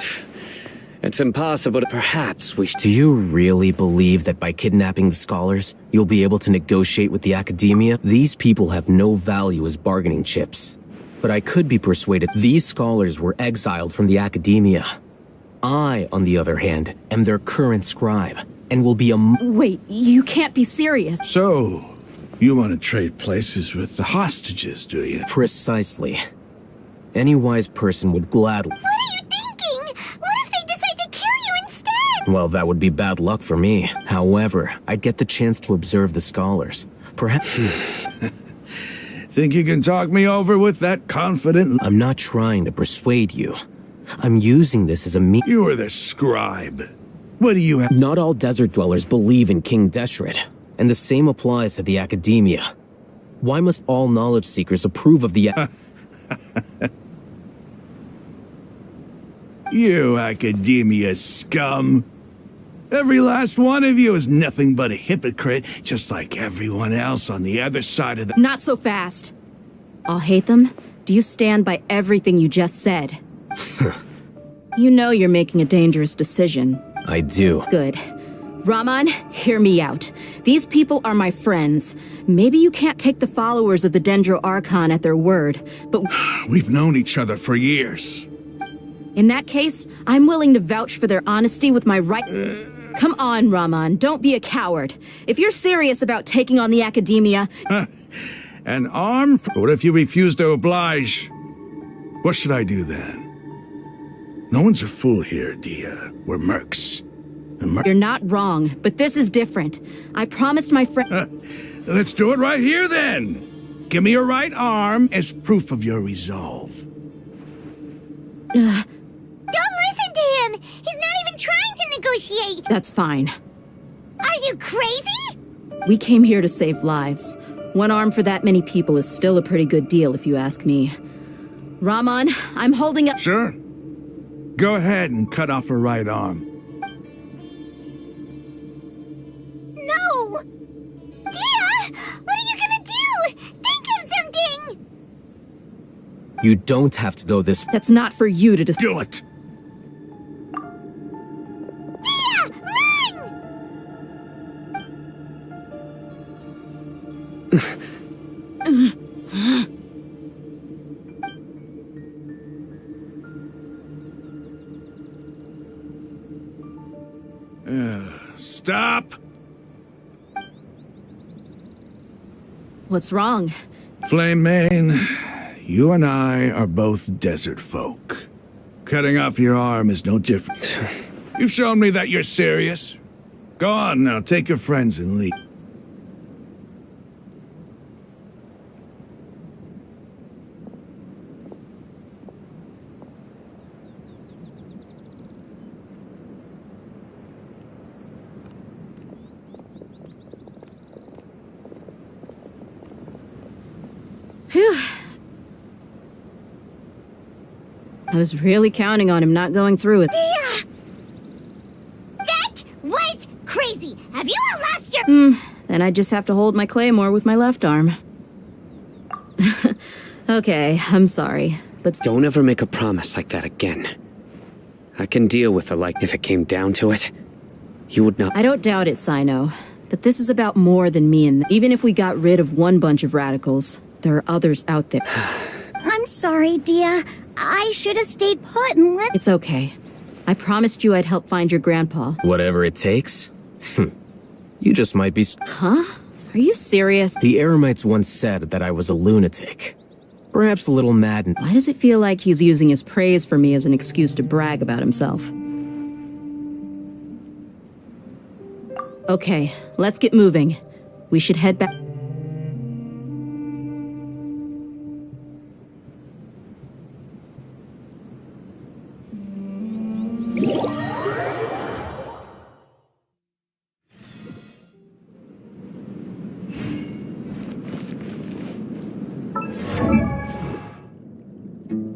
It's impossible to perhaps we should. Do you really believe that by kidnapping the scholars, you'll be able to negotiate with the academia? These people have no value as bargaining chips. But I could be persuaded these scholars were exiled from the academia. I, on the other hand, am their current scribe, and will be a... Wait, you can't be serious. So, you want to trade places with the hostages, do you? Precisely. Any wise person would gladly... What are you thinking? What if they decide to kill you instead? Well, that would be bad luck for me. However, I'd get the chance to observe the scholars. Perhaps... Think you can talk me over with that confident... I'm not trying to persuade you. I'm using this as a You are the scribe. What do you have? Not all desert dwellers believe in King Deshret, and the same applies to the academia. Why must all knowledge seekers approve of the... You academia scum. Every last one of you is nothing but a hypocrite, just like everyone else on the other side of the... Not so fast. I'll hate them. Do you stand by everything you just said? You know you're making a dangerous decision. I do. Good. Raman, hear me out. These people are my friends. Maybe you can't take the followers of the Dendro Archon at their word, but... We've known each other for years. In that case, I'm willing to vouch for their honesty with my right... Come on, Raman, don't be a coward. If you're serious about taking on the academia... An arm? What if you refuse to oblige? What should I do then? No one's a fool here, Dia. We're mercs. You're not wrong, but this is different. I promised my friend... Let's do it right here, then. Give me your right arm as proof of your resolve. Don't listen to him! He's not even trying to negotiate! That's fine. Are you crazy? We came here to save lives. One arm for that many people is still a pretty good deal, if you ask me. Raman, I'm holding up... Sure. Go ahead and cut off her right arm. No! Dia! What are you gonna do? Think of something! You don't have to go this... That's not for you to Do it! Dia! Run! Stop! What's wrong? Flame Mane, you and I are both desert folk. Cutting off your arm is no different. You've shown me that you're serious. Go on now, take your friends and leave. Phew. I was really counting on him not going through it. Dia! That was crazy! Have you all lost your... Then I just have to hold my claymore with my left arm. Okay, I'm sorry, but... Don't ever make a promise like that again. I can deal with it like if it came down to it. You would not... I don't doubt it, Sino. But this is about more than me and... Even if we got rid of one bunch of radicals, there are others out there. I'm sorry, Dia. I should have stayed put and let... It's okay. I promised you I'd help find your grandpa. Whatever it takes? You just might be... Huh? Are you serious? The Eremites once said that I was a lunatic. Perhaps a little maddened. Why does it feel like he's using his praise for me as an excuse to brag about himself? Okay, let's get moving. We should head back...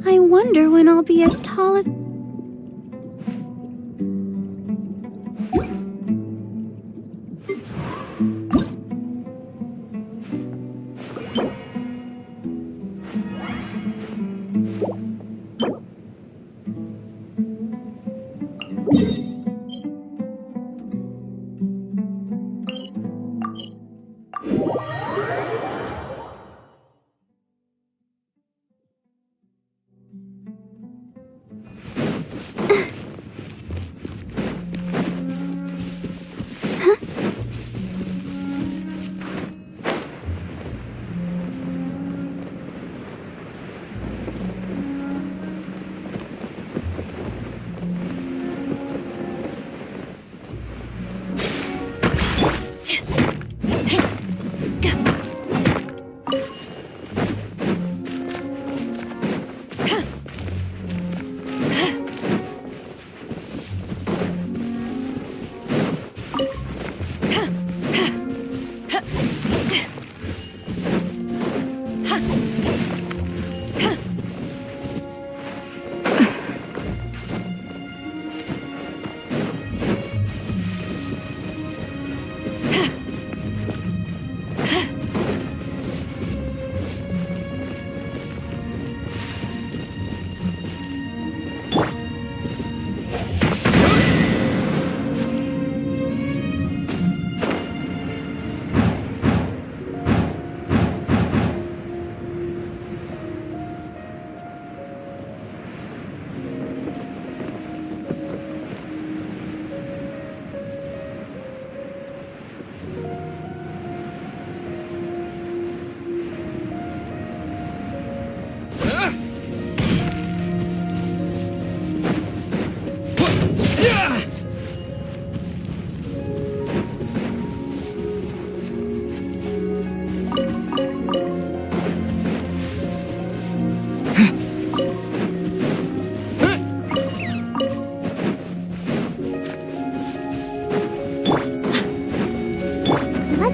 I wonder when I'll be as tall as...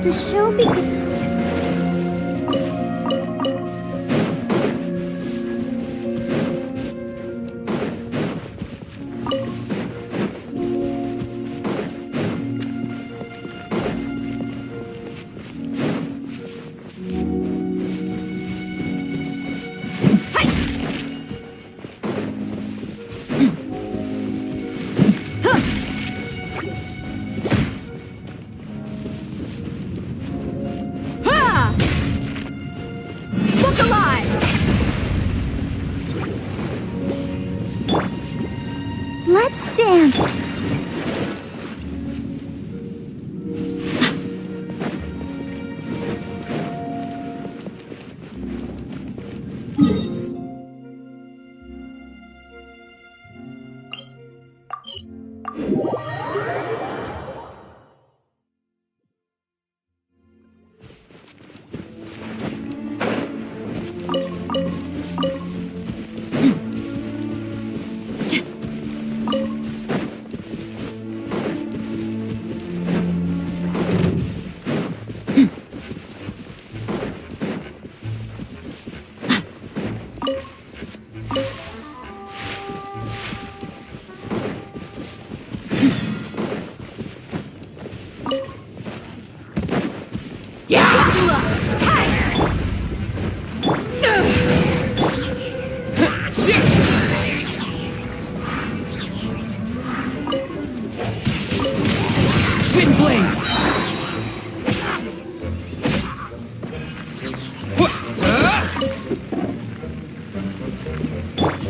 the show begin. Let's dance.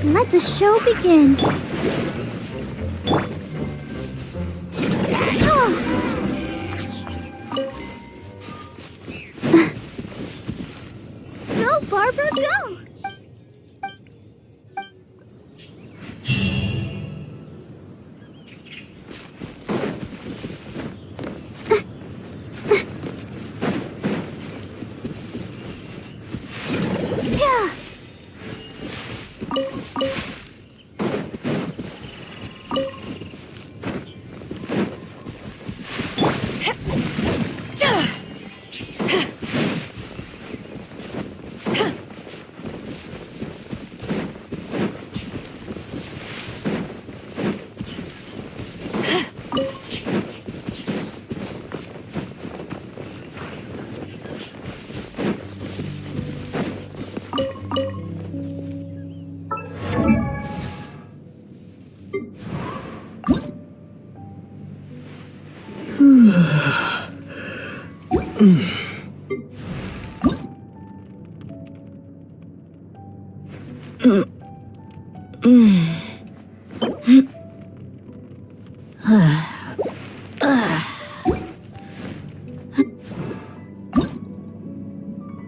Let the show begin. Go, Barbara, go!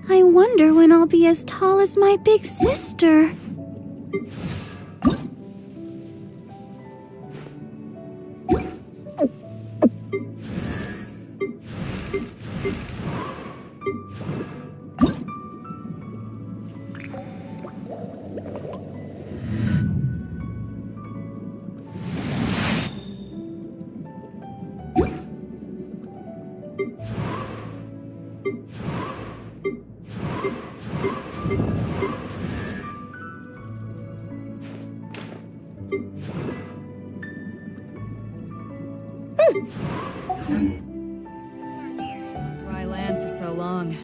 I wonder when I'll be as tall as my big sister. Dry land for so long.